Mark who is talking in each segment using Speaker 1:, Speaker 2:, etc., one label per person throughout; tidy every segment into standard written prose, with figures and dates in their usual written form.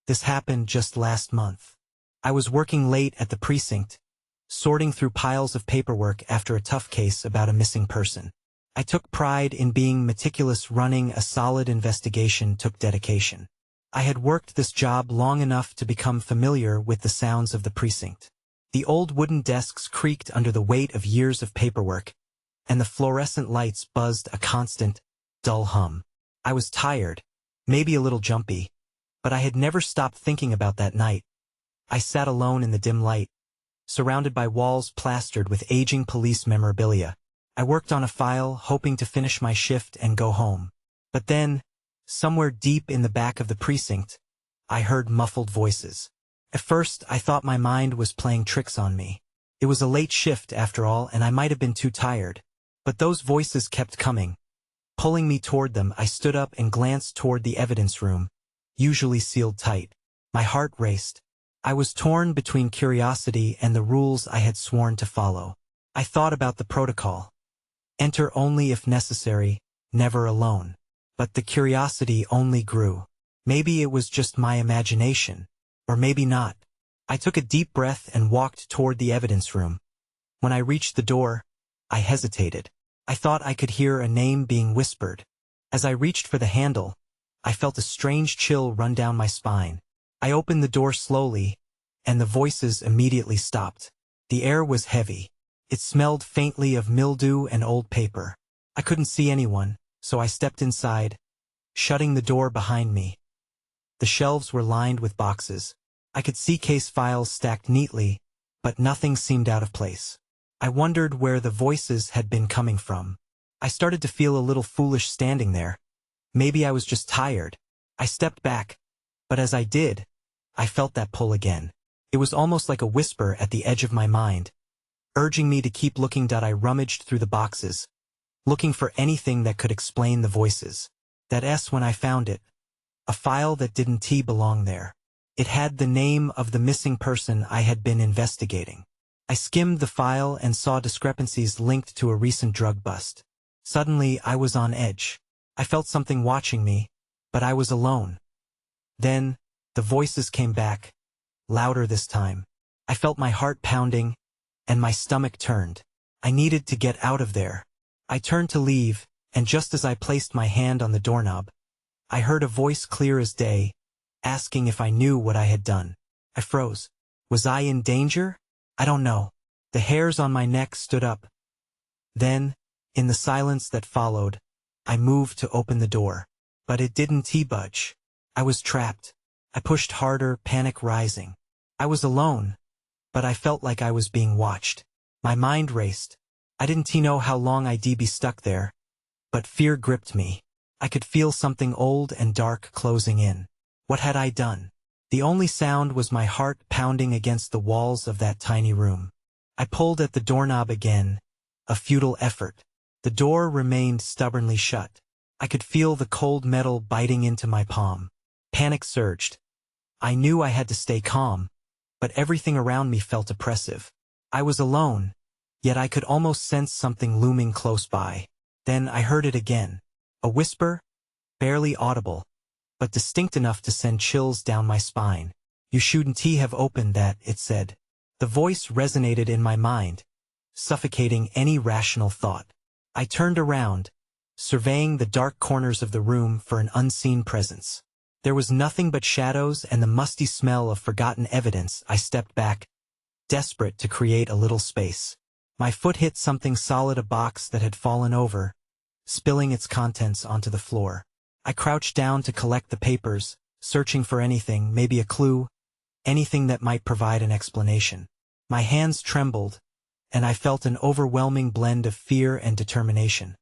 Speaker 1: This happened just last month. I was working late at the precinct, sorting through piles of paperwork after a tough case about a missing person. I took pride in being meticulous. Running a solid investigation took dedication. I had worked this job long enough to become familiar with the sounds of the precinct. The old wooden desks creaked under the weight of years of paperwork, and the fluorescent lights buzzed a constant, dull hum. I was tired, maybe a little jumpy, but I had never stopped thinking about that night. I sat alone in the dim light, surrounded by walls plastered with aging police memorabilia. I worked on a file, hoping to finish my shift and go home. But then, somewhere deep in the back of the precinct, I heard muffled voices. At first, I thought my mind was playing tricks on me. It was a late shift after all, and I might have been too tired. But those voices kept coming, pulling me toward them. I stood up and glanced toward the evidence room, usually sealed tight. My heart raced. I was torn between curiosity and the rules I had sworn to follow. I thought about the protocol. Enter only if necessary, never alone. But the curiosity only grew. Maybe it was just my imagination, or maybe not. I took a deep breath and walked toward the evidence room. When I reached the door, I hesitated. I thought I could hear a name being whispered. As I reached for the handle, I felt a strange chill run down my spine. I opened the door slowly, and the voices immediately stopped. The air was heavy. It smelled faintly of mildew and old paper. I couldn't see anyone, so I stepped inside, shutting the door behind me. The shelves were lined with boxes. I could see case files stacked neatly, but nothing seemed out of place. I wondered where the voices had been coming from. I started to feel a little foolish standing there. Maybe I was just tired. I stepped back, but as I did, I felt that pull again. It was almost like a whisper at the edge of my mind, urging me to keep looking. I rummaged through the boxes, looking for anything that could explain the voices. That S when I found it. A file that didn't belong there. It had the name of the missing person I had been investigating. I skimmed the file and saw discrepancies linked to a recent drug bust. Suddenly, I was on edge. I felt something watching me, but I was alone. Then, the voices came back, louder this time. I felt my heart pounding, and my stomach turned. I needed to get out of there. I turned to leave, and just as I placed my hand on the doorknob, I heard a voice clear as day, asking if I knew what I had done. I froze. Was I in danger? I don't know. The hairs on my neck stood up. Then, in the silence that followed, I moved to open the door. But it didn't budge. I was trapped. I pushed harder, panic rising. I was alone, but I felt like I was being watched. My mind raced. I didn't know how long I'd be stuck there, but fear gripped me. I could feel something old and dark closing in. What had I done? The only sound was my heart pounding against the walls of that tiny room. I pulled at the doorknob again, a futile effort. The door remained stubbornly shut. I could feel the cold metal biting into my palm. Panic surged. I knew I had to stay calm, but everything around me felt oppressive. I was alone, yet I could almost sense something looming close by. Then I heard it again. A whisper, barely audible, but distinct enough to send chills down my spine. You shouldn't have opened that, it said. The voice resonated in my mind, suffocating any rational thought. I turned around, surveying the dark corners of the room for an unseen presence. There was nothing but shadows and the musty smell of forgotten evidence. I stepped back, desperate to create a little space. My foot hit something solid, a box that had fallen over, spilling its contents onto the floor. I crouched down to collect the papers, searching for anything, maybe a clue, anything that might provide an explanation. My hands trembled, and I felt an overwhelming blend of fear and determination.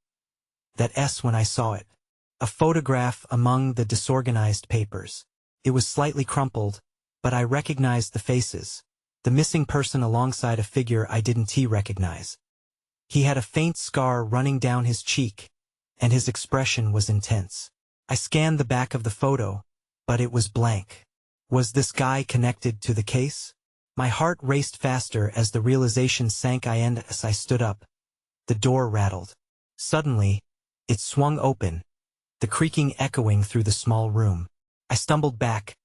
Speaker 1: That S when I saw it. A photograph among the disorganized papers. It was slightly crumpled, but I recognized the faces. The missing person alongside a figure I didn't recognize. He had a faint scar running down his cheek, and his expression was intense. I scanned the back of the photo, but it was blank. Was this guy connected to the case? My heart raced faster as the realization sank in. As I stood up, the door rattled. Suddenly, it swung open, the creaking echoing through the small room. I stumbled back,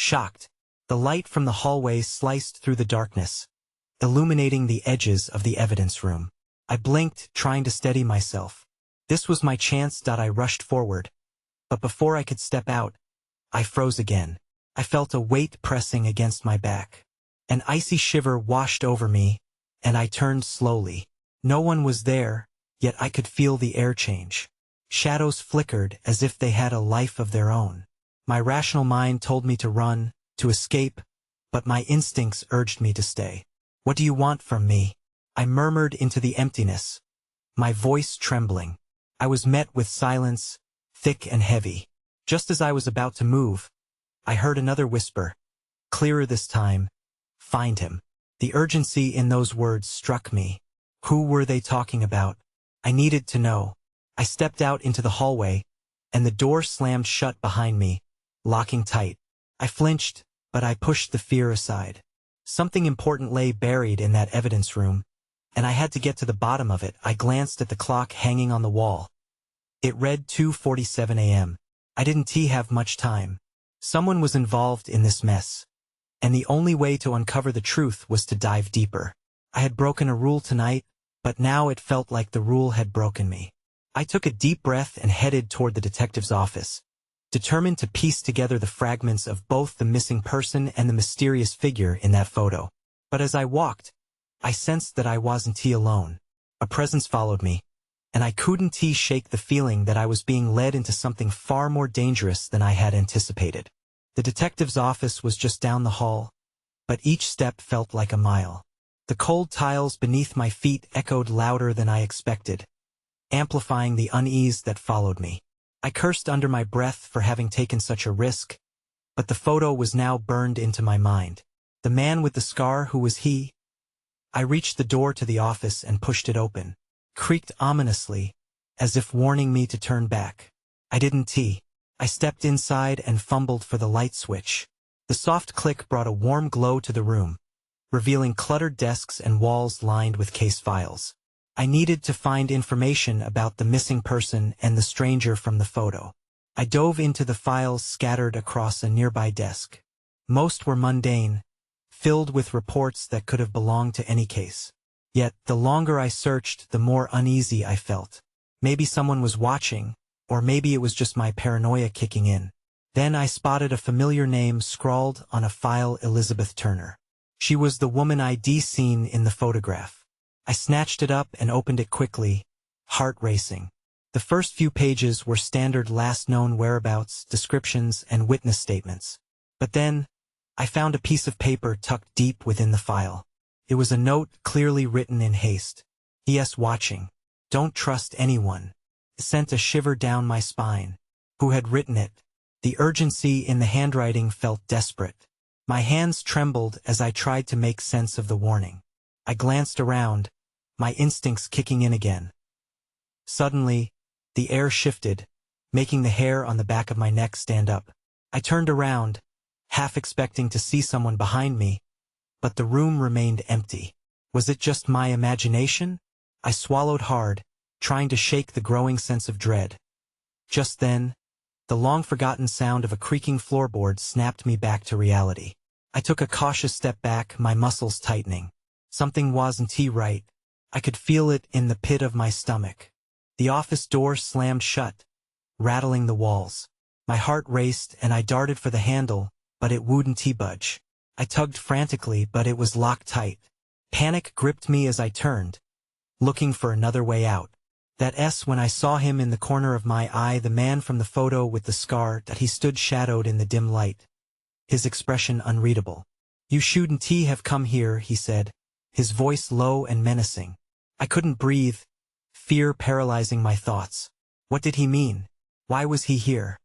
Speaker 1: Shocked, the light from the hallway sliced through the darkness, illuminating the edges of the evidence room. I blinked, trying to steady myself. This was my chance. I rushed forward. But before I could step out, I froze again. I felt a weight pressing against my back. An icy shiver washed over me, and I turned slowly. No one was there, yet I could feel the air change. Shadows flickered as if they had a life of their own. My rational mind told me to run, to escape, but my instincts urged me to stay. "What do you want from me?" I murmured into the emptiness, my voice trembling. I was met with silence, thick and heavy. Just as I was about to move, I heard another whisper, clearer this time, "Find him." The urgency in those words struck me. Who were they talking about? I needed to know. I stepped out into the hallway, and the door slammed shut behind me, locking tight. I flinched, but I pushed the fear aside. Something important lay buried in that evidence room, and I had to get to the bottom of it. I glanced at the clock hanging on the wall. It read 2:47 a.m. I didn't have much time. Someone was involved in this mess, and the only way to uncover the truth was to dive deeper. I had broken a rule tonight, but now it felt like the rule had broken me. I took a deep breath and headed toward the detective's office, determined to piece together the fragments of both the missing person and the mysterious figure in that photo. But as I walked, I sensed that I wasn't alone. A presence followed me, and I couldn't shake the feeling that I was being led into something far more dangerous than I had anticipated. The detective's office was just down the hall, but each step felt like a mile. The cold tiles beneath my feet echoed louder than I expected, amplifying the unease that followed me. I cursed under my breath for having taken such a risk, but the photo was now burned into my mind. The man with the scar, who was he? I reached the door to the office and pushed it open. Creaked ominously, as if warning me to turn back. I didn't. I stepped inside and fumbled for the light switch. The soft click brought a warm glow to the room, revealing cluttered desks and walls lined with case files. I needed to find information about the missing person and the stranger from the photo. I dove into the files scattered across a nearby desk. Most were mundane, filled with reports that could have belonged to any case. Yet, the longer I searched, the more uneasy I felt. Maybe someone was watching, or maybe it was just my paranoia kicking in. Then I spotted a familiar name scrawled on a file: Elizabeth Turner. She was the woman I'd seen in the photograph. I snatched it up and opened it quickly, heart racing. The first few pages were standard last known whereabouts, descriptions, and witness statements. But then, I found a piece of paper tucked deep within the file. It was a note clearly written in haste. "P.S. Watching. Don't trust anyone." It sent a shiver down my spine. Who had written it? The urgency in the handwriting felt desperate. My hands trembled as I tried to make sense of the warning. I glanced around, my instincts kicking in again. Suddenly, the air shifted, making the hair on the back of my neck stand up. I turned around, half expecting to see someone behind me, but the room remained empty. Was it just my imagination? I swallowed hard, trying to shake the growing sense of dread. Just then, the long-forgotten sound of a creaking floorboard snapped me back to reality. I took a cautious step back, my muscles tightening. Something wasn't right. I could feel it in the pit of my stomach. The office door slammed shut, rattling the walls. My heart raced and I darted for the handle, but it wouldn't budge. I tugged frantically, but it was locked tight. Panic gripped me as I turned, looking for another way out. When I saw him in the corner of my eye, the man from the photo with the scar, that he stood shadowed in the dim light, his expression unreadable. "You shouldn't have come here," he said, his voice low and menacing. I couldn't breathe, fear paralyzing my thoughts. What did he mean? Why was he here?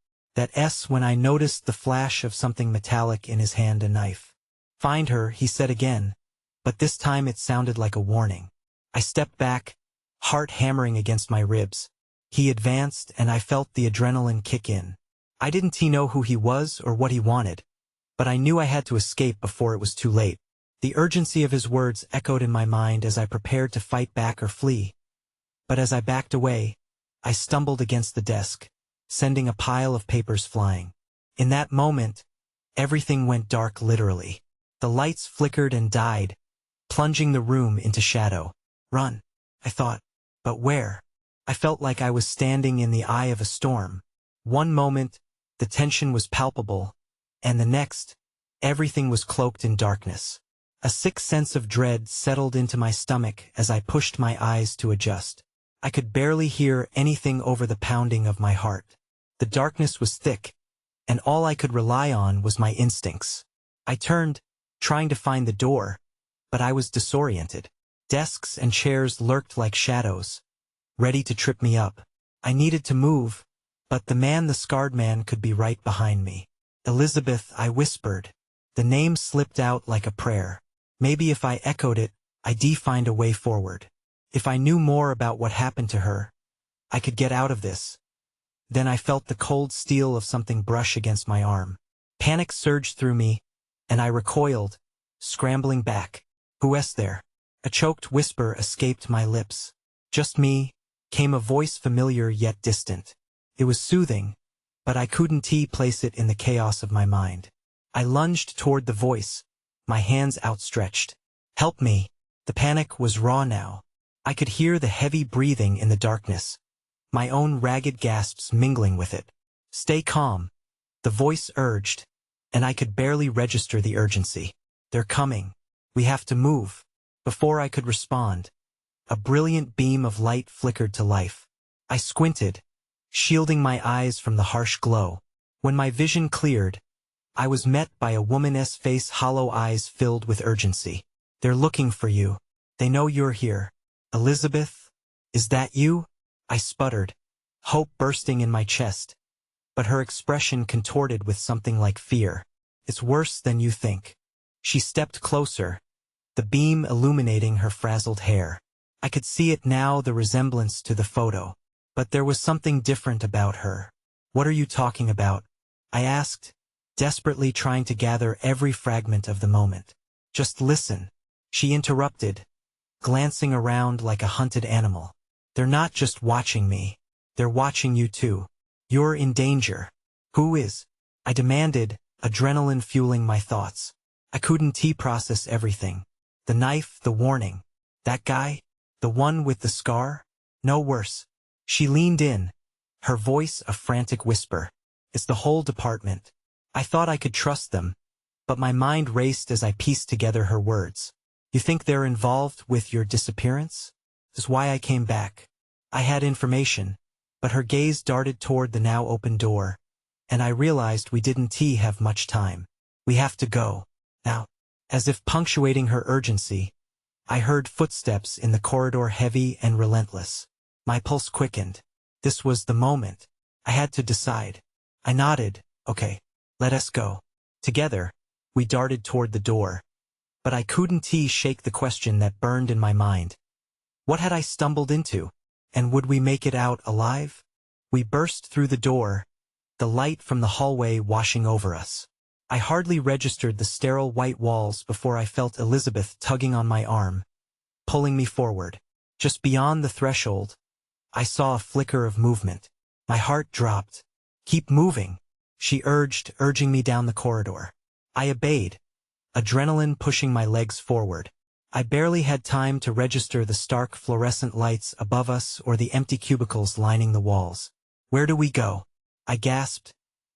Speaker 1: When I noticed the flash of something metallic in his hand, a knife. "Find her," he said again, but this time it sounded like a warning. I stepped back, heart hammering against my ribs. He advanced and I felt the adrenaline kick in. I didn't know who he was or what he wanted, but I knew I had to escape before it was too late. The urgency of his words echoed in my mind as I prepared to fight back or flee. But as I backed away, I stumbled against the desk, sending a pile of papers flying. In that moment, Everything went dark literally. The lights flickered and died, plunging the room into shadow. Run, I thought. But where? I felt like I was standing in the eye of a storm. One moment, the tension was palpable, and the next, everything was cloaked in darkness. A sick sense of dread settled into my stomach as I pushed my eyes to adjust. I could barely hear anything over the pounding of my heart. The darkness was thick, and all I could rely on was my instincts. I turned, trying to find the door, but I was disoriented. Desks and chairs lurked like shadows, ready to trip me up. I needed to move, but the scarred man could be right behind me. Elizabeth, I whispered. The name slipped out like a prayer. Maybe if I echoed it, I'd find a way forward. If I knew more about what happened to her, I could get out of this. Then I felt the cold steel of something brush against my arm. Panic surged through me, and I recoiled, scrambling back. "Who's there?" A choked whisper escaped my lips. "Just me," came a voice familiar yet distant. It was soothing, but I couldn't place it in the chaos of my mind. I lunged toward the voice, my hands outstretched. "Help me!" The panic was raw now. I could hear the heavy breathing in the darkness, my own ragged gasps mingling with it. "Stay calm," the voice urged, and I could barely register the urgency. "They're coming. We have to move." Before I could respond, a brilliant beam of light flickered to life. I squinted, shielding my eyes from the harsh glow. When my vision cleared, I was met by a woman's face, hollow eyes filled with urgency. "They're looking for you. They know you're here." "Elizabeth, is that you?" I sputtered, hope bursting in my chest, but her expression contorted with something like fear. "It's worse than you think." She stepped closer, the beam illuminating her frazzled hair. I could see it now, the resemblance to the photo, but there was something different about her. "What are you talking about?" I asked, desperately trying to gather every fragment of the moment. "Just listen," she interrupted, glancing around like a hunted animal. "They're not just watching me. They're watching you too. You're in danger." "Who is?" I demanded, adrenaline fueling my thoughts. I couldn't process everything. The knife, the warning. That guy? The one with the scar? No, worse. She leaned in, her voice a frantic whisper. "It's the whole department." I thought I could trust them, but my mind raced as I pieced together her words. "You think they're involved with your disappearance? That's why I came back." I had information, but her gaze darted toward the now open door, and I realized we didn't have much time. "We have to go. Now." As if punctuating her urgency, I heard footsteps in the corridor, heavy and relentless. My pulse quickened. This was the moment. I had to decide. I nodded. "Okay, let us go." Together, we darted toward the door, but I couldn't shake the question that burned in my mind. What had I stumbled into, and would we make it out alive? We burst through the door, the light from the hallway washing over us. I hardly registered the sterile white walls before I felt Elizabeth tugging on my arm, pulling me forward. Just beyond the threshold, I saw a flicker of movement. My heart dropped. "Keep moving," she urged, urging me down the corridor. I obeyed, adrenaline pushing my legs forward. I barely had time to register the stark fluorescent lights above us or the empty cubicles lining the walls. "Where do we go?" I gasped,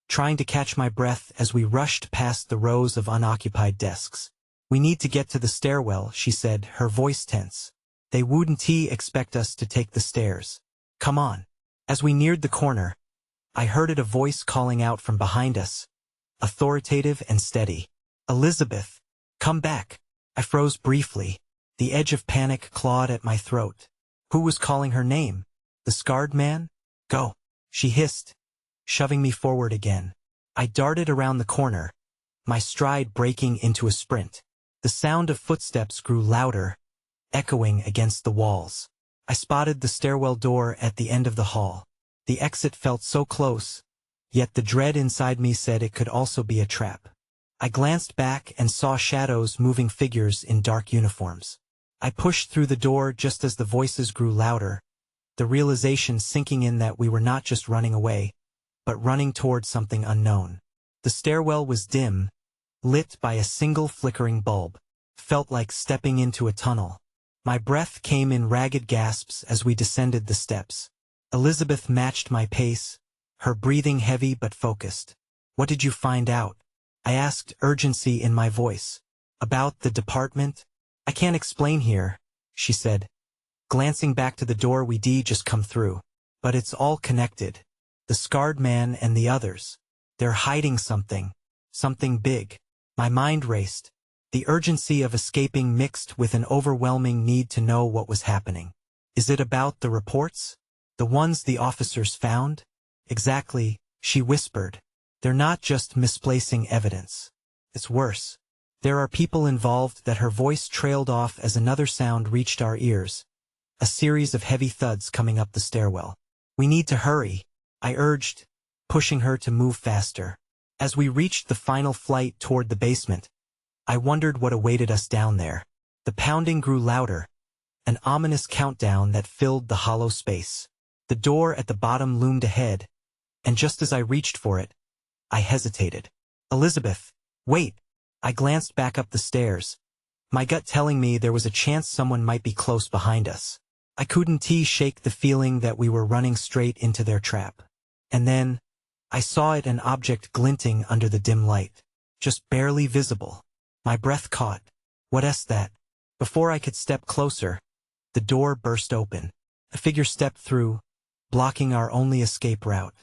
Speaker 1: trying to catch my breath as we rushed past the rows of unoccupied desks. "We need to get to the stairwell," she said, her voice tense. "They wouldn't expect us to take the stairs. Come on." As we neared the corner, I heard a voice calling out from behind us, authoritative and steady. "Elizabeth, come back." I froze briefly, the edge of panic clawed at my throat. Who was calling her name? The scarred man? "Go," she hissed, shoving me forward again. I darted around the corner, my stride breaking into a sprint. The sound of footsteps grew louder, echoing against the walls. I spotted the stairwell door at the end of the hall. The exit felt so close, yet the dread inside me said it could also be a trap. I glanced back and saw shadows, moving figures in dark uniforms. I pushed through the door just as the voices grew louder, the realization sinking in that we were not just running away, but running toward something unknown. The stairwell was dim, lit by a single flickering bulb. Felt like stepping into a tunnel. My breath came in ragged gasps as we descended the steps. Elizabeth matched my pace, her breathing heavy but focused. "What did you find out?" I asked, urgency in my voice. "About the department?" "I can't explain here," she said, glancing back to the door we'd just come through. "But it's all connected. The scarred man and the others. They're hiding something. Something big." My mind raced. The urgency of escaping mixed with an overwhelming need to know what was happening. "Is it about the reports? The ones the officers found?" "Exactly," she whispered. "They're not just misplacing evidence. It's worse. There are people involved." That her voice trailed off as another sound reached our ears. A series of heavy thuds coming up the stairwell. "We need to hurry," I urged, pushing her to move faster. As we reached the final flight toward the basement, I wondered what awaited us down there. The pounding grew louder, an ominous countdown that filled the hollow space. The door at the bottom loomed ahead, and just as I reached for it, I hesitated. "Elizabeth, wait!" I glanced back up the stairs, my gut telling me there was a chance someone might be close behind us. I couldn't shake the feeling that we were running straight into their trap. And then, I saw it, an object glinting under the dim light, just barely visible. My breath caught. "What's that?" Before I could step closer, the door burst open. A figure stepped through, blocking our only escape route.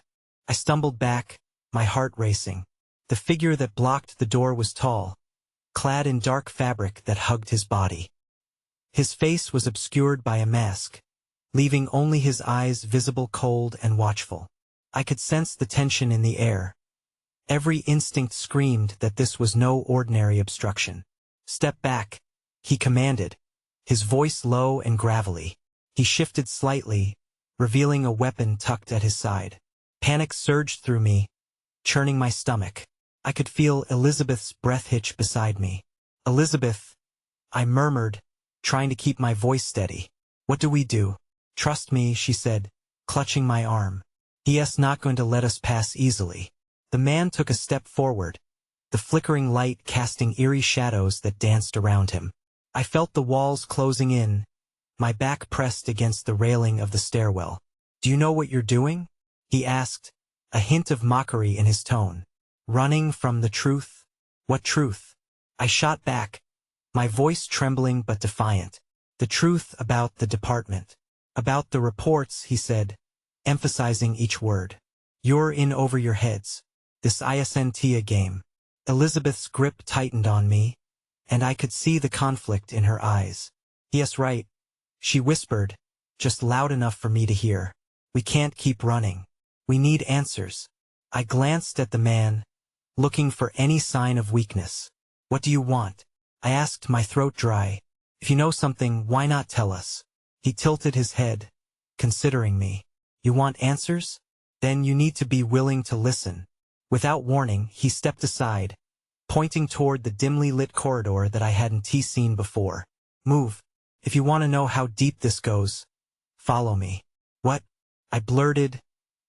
Speaker 1: I stumbled back, my heart racing. The figure that blocked the door was tall, clad in dark fabric that hugged his body. His face was obscured by a mask, leaving only his eyes visible, cold and watchful. I could sense the tension in the air. Every instinct screamed that this was no ordinary obstruction. "Step back," he commanded, his voice low and gravelly. He shifted slightly, revealing a weapon tucked at his side. Panic surged through me, churning my stomach. I could feel Elizabeth's breath hitch beside me. "Elizabeth," I murmured, trying to keep my voice steady. "What do we do?" "Trust me," she said, clutching my arm. "He's not going to let us pass easily." The man took a step forward, the flickering light casting eerie shadows that danced around him. I felt the walls closing in, my back pressed against the railing of the stairwell. "Do you know what you're doing?" he asked, a hint of mockery in his tone. "Running from the truth?" "What truth?" I shot back, my voice trembling but defiant. "The truth about the department. About the reports," he said, emphasizing each word. "You're in over your heads. This isn't a game." Elizabeth's grip tightened on me, and I could see the conflict in her eyes. "Yes, right," she whispered, just loud enough for me to hear. "We can't keep running. We need answers." I glanced at the man, looking for any sign of weakness. "What do you want?" I asked, my throat dry. "If you know something, why not tell us?" He tilted his head, considering me. "You want answers? Then you need to be willing to listen." Without warning, he stepped aside, pointing toward the dimly lit corridor that I hadn't seen before. "Move. If you want to know how deep this goes, follow me." "What?" I blurted,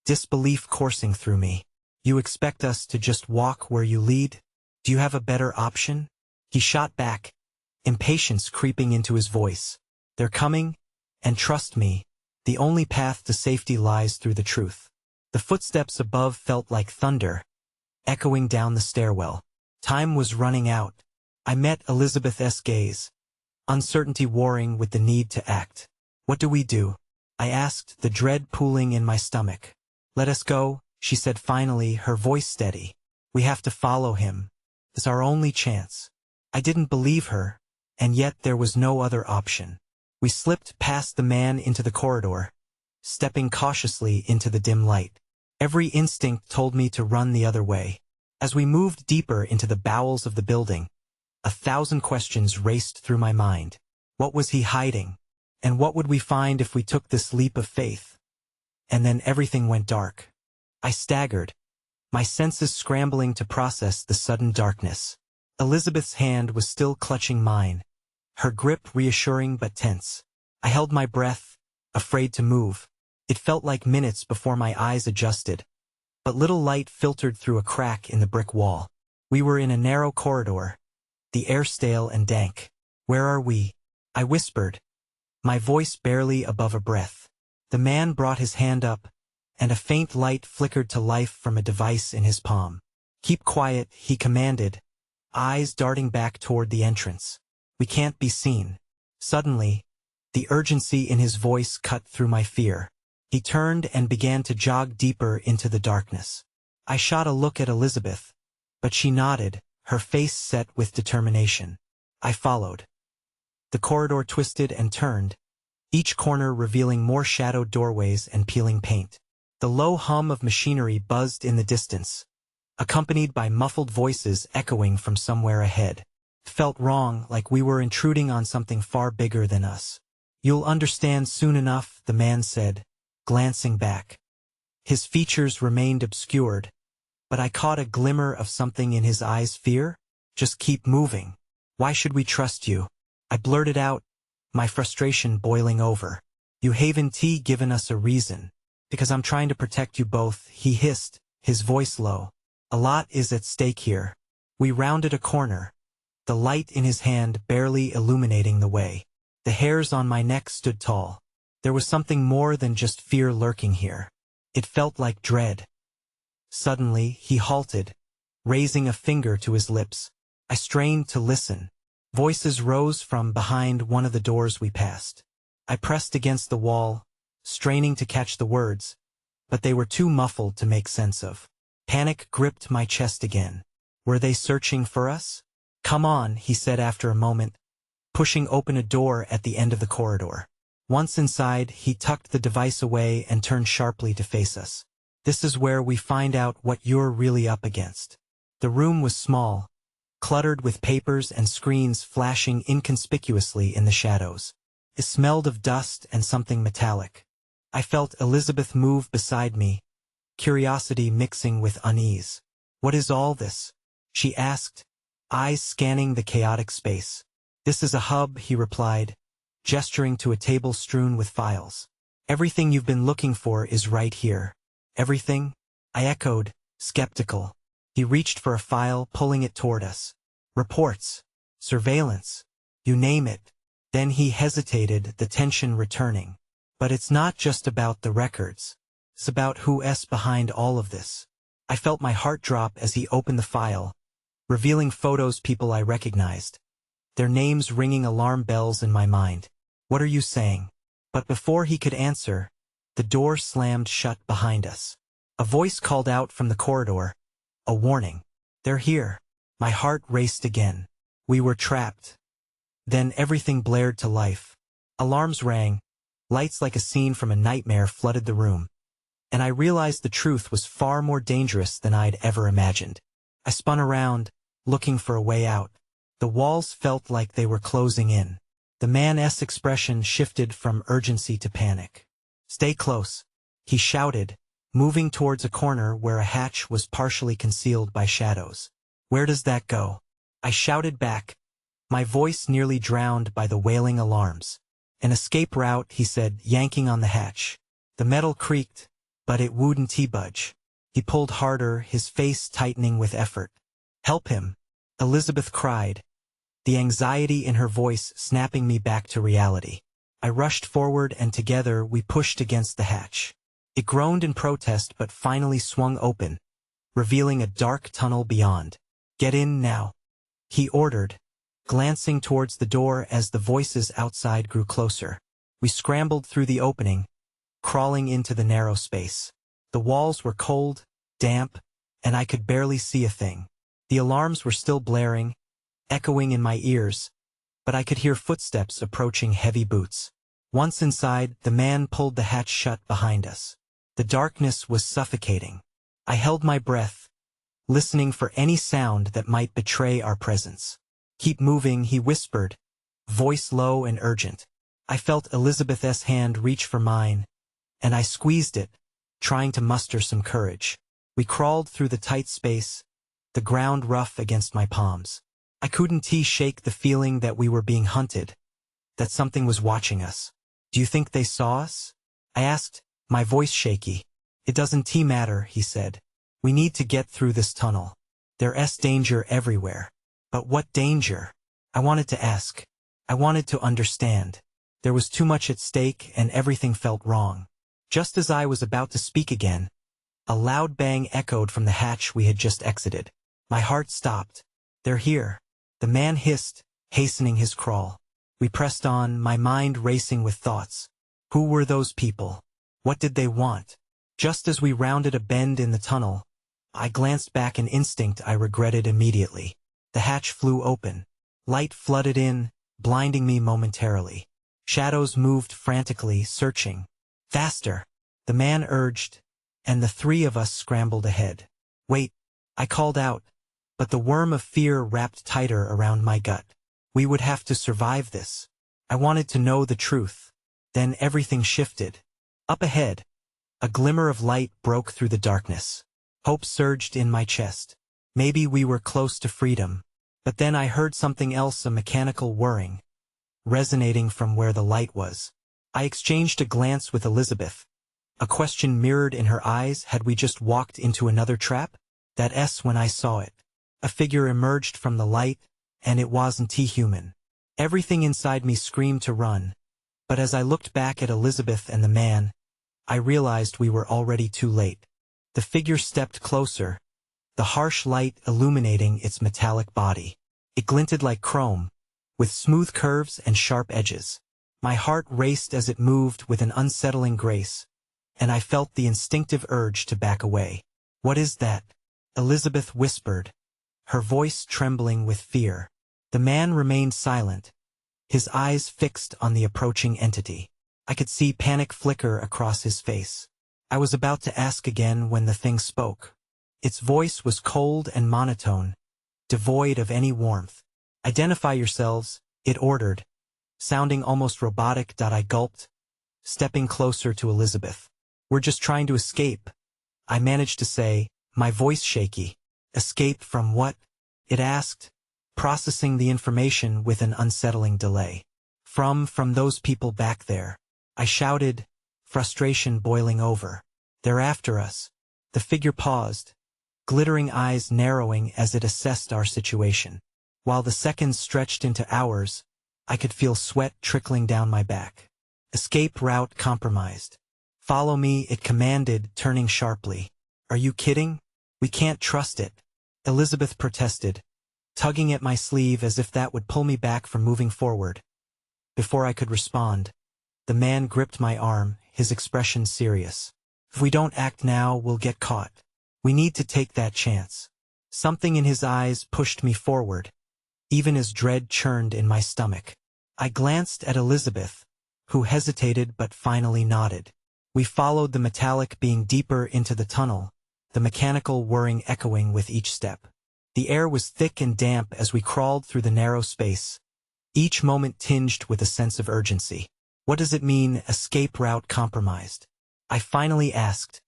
Speaker 1: disbelief coursing through me. "You expect us to just walk where you lead? Do you have a better option?" He shot back, impatience creeping into his voice. "They're coming, and trust me, the only path to safety lies through the truth." The footsteps above felt like thunder, echoing down the stairwell. Time was running out. I met Elizabeth's gaze, uncertainty warring with the need to act. "What do we do?" I asked, the dread pooling in my stomach. "Let us go," she said finally, her voice steady. "We have to follow him. It's our only chance." I didn't believe her, and yet there was no other option. We slipped past the man into the corridor, stepping cautiously into the dim light. Every instinct told me to run the other way. As we moved deeper into the bowels of the building, 1,000 questions raced through my mind. What was he hiding? And what would we find if we took this leap of faith? And then everything went dark. I staggered, my senses scrambling to process the sudden darkness. Elizabeth's hand was still clutching mine, her grip reassuring but tense. I held my breath, afraid to move. It felt like minutes before my eyes adjusted, but little light filtered through a crack in the brick wall. We were in a narrow corridor, the air stale and dank. "Where are we?" I whispered, my voice barely above a breath. The man brought his hand up, and a faint light flickered to life from a device in his palm. "Keep quiet," he commanded, eyes darting back toward the entrance. "We can't be seen." Suddenly, the urgency in his voice cut through my fear. He turned and began to jog deeper into the darkness. I shot a look at Elizabeth, but she nodded, her face set with determination. I followed. The corridor twisted and turned, each corner revealing more shadowed doorways and peeling paint. The low hum of machinery buzzed in the distance, accompanied by muffled voices echoing from somewhere ahead. It felt wrong, like we were intruding on something far bigger than us. "You'll understand soon enough," the man said, glancing back. His features remained obscured, but I caught a glimmer of something in his eyes. "Fear? Just keep moving. Why should we trust you?" I blurted out, my frustration boiling over. "You haven't given us a reason." "Because I'm trying to protect you both," he hissed, his voice low. "A lot is at stake here." We rounded a corner, the light in his hand barely illuminating the way. The hairs on my neck stood tall. There was something more than just fear lurking here. It felt like dread. Suddenly, he halted, raising a finger to his lips. I strained to listen. Voices rose from behind one of the doors we passed. I pressed against the wall, straining to catch the words, but they were too muffled to make sense of. Panic gripped my chest again. Were they searching for us? "Come on," he said after a moment, pushing open a door at the end of the corridor. Once inside, he tucked the device away and turned sharply to face us. "This is where we find out what you're really up against." The room was small, cluttered with papers and screens flashing inconspicuously in the shadows. It smelled of dust and something metallic. I felt Elizabeth move beside me, curiosity mixing with unease. "What is all this?" she asked, eyes scanning the chaotic space. "This is a hub," he replied, gesturing to a table strewn with files. "Everything you've been looking for is right here." "Everything?" I echoed, skeptical. He reached for a file, pulling it toward us. "Reports, surveillance, you name it." Then he hesitated, the tension returning. "But it's not just about the records. It's about who's behind all of this." I felt my heart drop as he opened the file, revealing photos, people I recognized, their names ringing alarm bells in my mind. "What are you saying?" But before he could answer, the door slammed shut behind us. A voice called out from the corridor, a warning. "They're here." My heart raced again. We were trapped. Then everything blared to life. Alarms rang, lights like a scene from a nightmare flooded the room, and I realized the truth was far more dangerous than I'd ever imagined. I spun around, looking for a way out. The walls felt like they were closing in. The man's expression shifted from urgency to panic. "Stay close," he shouted, moving towards a corner where a hatch was partially concealed by shadows. "Where does that go?" I shouted back, my voice nearly drowned by the wailing alarms. "An escape route," he said, yanking on the hatch. The metal creaked, but it wouldn't budge. He pulled harder, his face tightening with effort. "Help him," Elizabeth cried, the anxiety in her voice snapping me back to reality. I rushed forward and together we pushed against the hatch. It groaned in protest but finally swung open, revealing a dark tunnel beyond. "Get in now," he ordered, glancing towards the door as the voices outside grew closer. We scrambled through the opening, crawling into the narrow space. The walls were cold, damp, and I could barely see a thing. The alarms were still blaring, echoing in my ears, but I could hear footsteps approaching, heavy boots. Once inside, the man pulled the hatch shut behind us. The darkness was suffocating. I held my breath, listening for any sound that might betray our presence. "Keep moving," he whispered, voice low and urgent. I felt Elizabeth's hand reach for mine, and I squeezed it, trying to muster some courage. We crawled through the tight space, the ground rough against my palms. I couldn't shake the feeling that we were being hunted, that something was watching us. "Do you think they saw us?" I asked, my voice shaky. "It doesn't matter," he said. We need to get through this tunnel. There's danger everywhere. But what danger? I wanted to ask. I wanted to understand. There was too much at stake and everything felt wrong. Just as I was about to speak again, a loud bang echoed from the hatch we had just exited. My heart stopped. They're here. The man hissed, hastening his crawl. We pressed on, my mind racing with thoughts. Who were those people? What did they want? Just as we rounded a bend in the tunnel, I glanced back, an instinct I regretted immediately. The hatch flew open. Light flooded in, blinding me momentarily. Shadows moved frantically, searching. Faster, the man urged, and the three of us scrambled ahead. Wait, I called out, but the worm of fear wrapped tighter around my gut. We would have to survive this. I wanted to know the truth. Then everything shifted. Up ahead, a glimmer of light broke through the darkness. Hope surged in my chest. Maybe we were close to freedom. But then I heard something else, a mechanical whirring, resonating from where the light was. I exchanged a glance with Elizabeth. A question mirrored in her eyes. Had we just walked into another trap? That's when I saw it. A figure emerged from the light, and it wasn't human. Everything inside me screamed to run. But as I looked back at Elizabeth and the man, I realized we were already too late. The figure stepped closer, the harsh light illuminating its metallic body. It glinted like chrome, with smooth curves and sharp edges. My heart raced as it moved with an unsettling grace, and I felt the instinctive urge to back away. What is that? Elizabeth whispered, her voice trembling with fear. The man remained silent, his eyes fixed on the approaching entity. I could see panic flicker across his face. I was about to ask again when the thing spoke. Its voice was cold and monotone, devoid of any warmth. Identify yourselves, it ordered, sounding almost robotic. I gulped, stepping closer to Elizabeth. We're just trying to escape, I managed to say, my voice shaky. Escape from what? It asked, processing the information with an unsettling delay. From those people back there. I shouted, frustration boiling over. They're after us. The figure paused, glittering eyes narrowing as it assessed our situation. While the seconds stretched into hours, I could feel sweat trickling down my back. Escape route compromised. Follow me, it commanded, turning sharply. Are you kidding? We can't trust it. Elizabeth protested, tugging at my sleeve as if that would pull me back from moving forward. Before I could respond, the man gripped my arm, his expression serious. If we don't act now, we'll get caught. We need to take that chance. Something in his eyes pushed me forward, even as dread churned in my stomach. I glanced at Elizabeth, who hesitated but finally nodded. We followed the metallic being deeper into the tunnel, the mechanical whirring echoing with each step. The air was thick and damp as we crawled through the narrow space, each moment tinged with a sense of urgency. What does it mean, escape route compromised? I finally asked,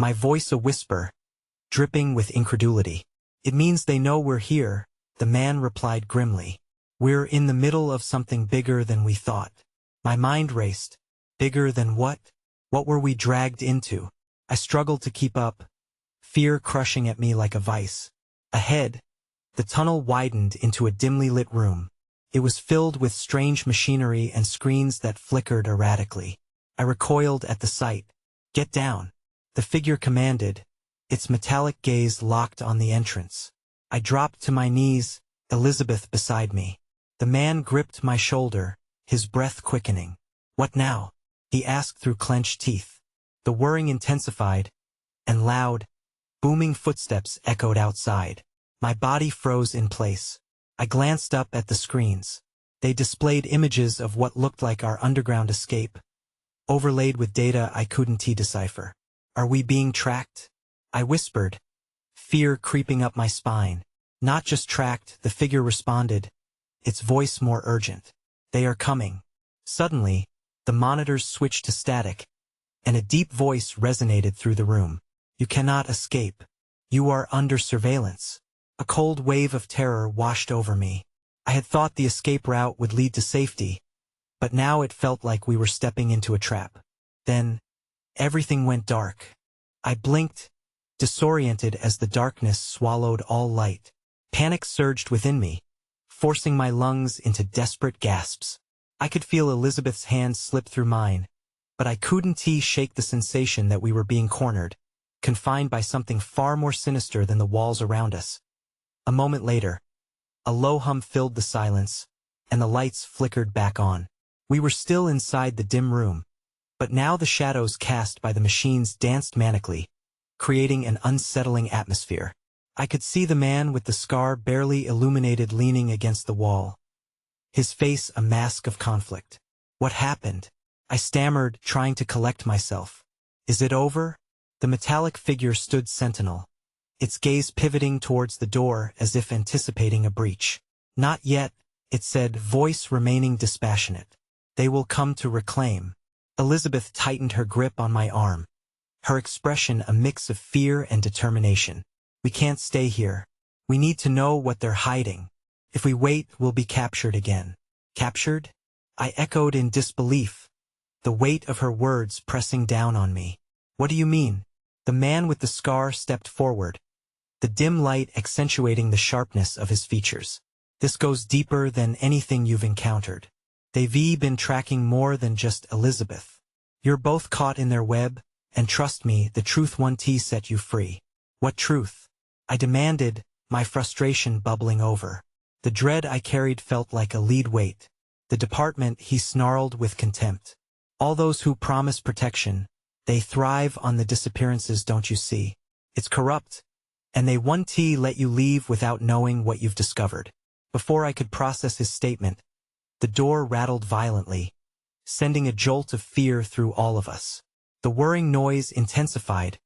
Speaker 1: my voice a whisper, dripping with incredulity. It means they know we're here, the man replied grimly. We're in the middle of something bigger than we thought. My mind raced. Bigger than what? What were we dragged into? I struggled to keep up, fear crushing at me like a vice. Ahead, the tunnel widened into a dimly lit room. It was filled with strange machinery and screens that flickered erratically. I recoiled at the sight. Get down, the figure commanded, its metallic gaze locked on the entrance. I dropped to my knees, Elizabeth beside me. The man gripped my shoulder, his breath quickening. What now? He asked through clenched teeth. The whirring intensified, and loud, booming footsteps echoed outside. My body froze in place. I glanced up at the screens. They displayed images of what looked like our underground escape, overlaid with data I couldn't decipher. Are we being tracked? I whispered, fear creeping up my spine. Not just tracked, the figure responded, its voice more urgent. They are coming. Suddenly, the monitors switched to static, and a deep voice resonated through the room. You cannot escape. You are under surveillance. A cold wave of terror washed over me. I had thought the escape route would lead to safety, but now it felt like we were stepping into a trap. Then, everything went dark. I blinked, disoriented as the darkness swallowed all light. Panic surged within me, forcing my lungs into desperate gasps. I could feel Elizabeth's hand slip through mine, but I couldn't shake the sensation that we were being cornered, confined by something far more sinister than the walls around us. A moment later, a low hum filled the silence, and the lights flickered back on. We were still inside the dim room, but now the shadows cast by the machines danced manically, creating an unsettling atmosphere. I could see the man with the scar barely illuminated leaning against the wall, his face a mask of conflict. What happened? I stammered, trying to collect myself. Is it over? The metallic figure stood sentinel, its gaze pivoting towards the door as if anticipating a breach. Not yet, it said, voice remaining dispassionate. They will come to reclaim. Elizabeth tightened her grip on my arm, her expression a mix of fear and determination. We can't stay here. We need to know what they're hiding. If we wait, we'll be captured again. Captured? I echoed in disbelief, the weight of her words pressing down on me. What do you mean? The man with the scar stepped forward, the dim light accentuating the sharpness of his features. This goes deeper than anything you've encountered. They've been tracking more than just Elizabeth. You're both caught in their web, and trust me, the truth won't set you free. What truth? I demanded, my frustration bubbling over. The dread I carried felt like a lead weight. The department, he snarled with contempt. All those who promise protection, they thrive on the disappearances, don't you see? It's corrupt, and they won't let you leave without knowing what you've discovered. Before I could process his statement, the door rattled violently, sending a jolt of fear through all of us. The whirring noise intensified,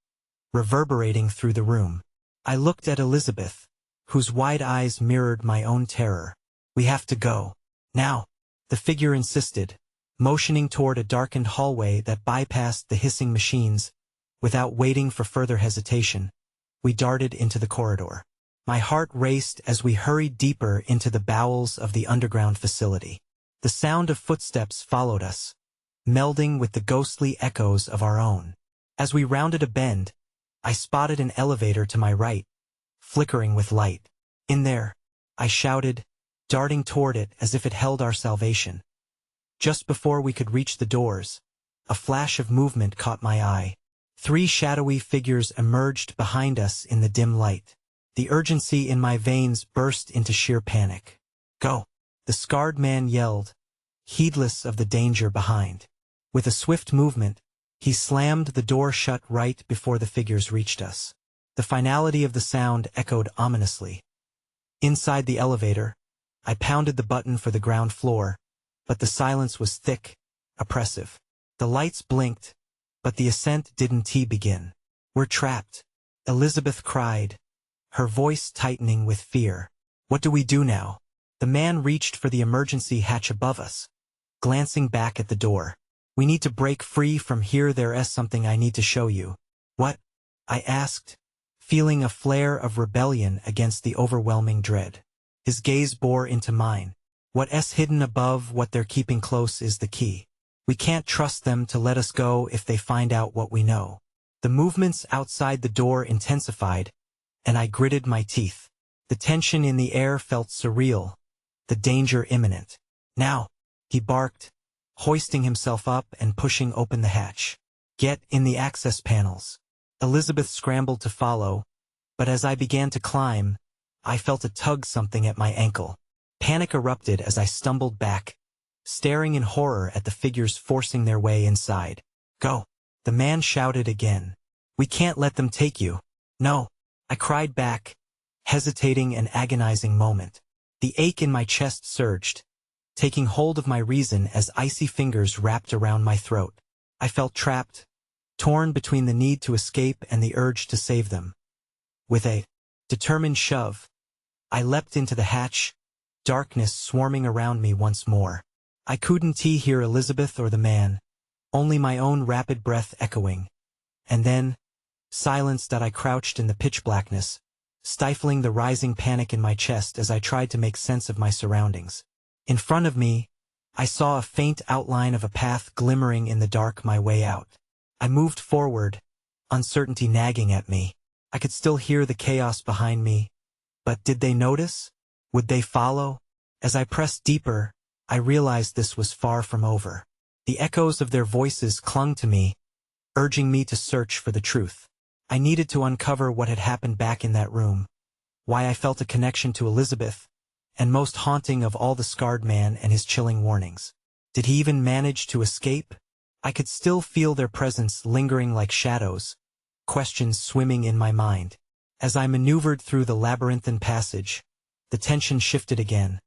Speaker 1: reverberating through the room. I looked at Elizabeth, whose wide eyes mirrored my own terror. We have to go. Now, the figure insisted, motioning toward a darkened hallway that bypassed the hissing machines. Without waiting for further hesitation, we darted into the corridor. My heart raced as we hurried deeper into the bowels of the underground facility. The sound of footsteps followed us, melding with the ghostly echoes of our own. As we rounded a bend, I spotted an elevator to my right, flickering with light. In there, I shouted, darting toward it as if it held our salvation. Just before we could reach the doors, a flash of movement caught my eye. 3 shadowy figures emerged behind us in the dim light. The urgency in my veins burst into sheer panic. Go! The scarred man yelled, heedless of the danger behind. With a swift movement, he slammed the door shut right before the figures reached us. The finality of the sound echoed ominously. Inside the elevator, I pounded the button for the ground floor, but the silence was thick, oppressive. The lights blinked, but the ascent didn't begin. We're trapped, Elizabeth cried, her voice tightening with fear. What do we do now? The man reached for the emergency hatch above us, glancing back at the door. We need to break free from here. There's something I need to show you. What? I asked, feeling a flare of rebellion against the overwhelming dread. His gaze bore into mine. What's hidden above what they're keeping close is the key. We can't trust them to let us go if they find out what we know. The movements outside the door intensified, and I gritted my teeth. The tension in the air felt surreal, the danger imminent. Now, he barked, hoisting himself up and pushing open the hatch. Get in the access panels. Elizabeth scrambled to follow, but as I began to climb, I felt a tug something at my ankle. Panic erupted as I stumbled back, staring in horror at the figures forcing their way inside. Go! The man shouted again. We can't let them take you. No! I cried back, hesitating an agonizing moment. The ache in my chest surged, taking hold of my reason as icy fingers wrapped around my throat. I felt trapped, torn between the need to escape and the urge to save them. With a determined shove, I leapt into the hatch, darkness swarming around me once more. I couldn't hear Elizabeth or the man, only my own rapid breath echoing. And then, silence that I crouched in the pitch blackness, stifling the rising panic in my chest as I tried to make sense of my surroundings. In front of me, I saw a faint outline of a path glimmering in the dark, my way out. I moved forward, uncertainty nagging at me. I could still hear the chaos behind me. But did they notice? Would they follow? As I pressed deeper, I realized this was far from over. The echoes of their voices clung to me, urging me to search for the truth. I needed to uncover what had happened back in that room, why I felt a connection to Elizabeth, and most haunting of all, the scarred man and his chilling warnings. Did he even manage to escape? I could still feel their presence lingering like shadows, questions swimming in my mind. As I maneuvered through the labyrinthine passage, the tension shifted again,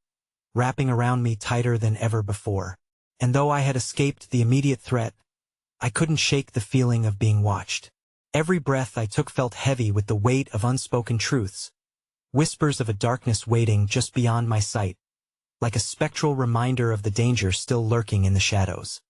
Speaker 1: wrapping around me tighter than ever before. And though I had escaped the immediate threat, I couldn't shake the feeling of being watched. Every breath I took felt heavy with the weight of unspoken truths, whispers of a darkness waiting just beyond my sight, like a spectral reminder of the danger still lurking in the shadows.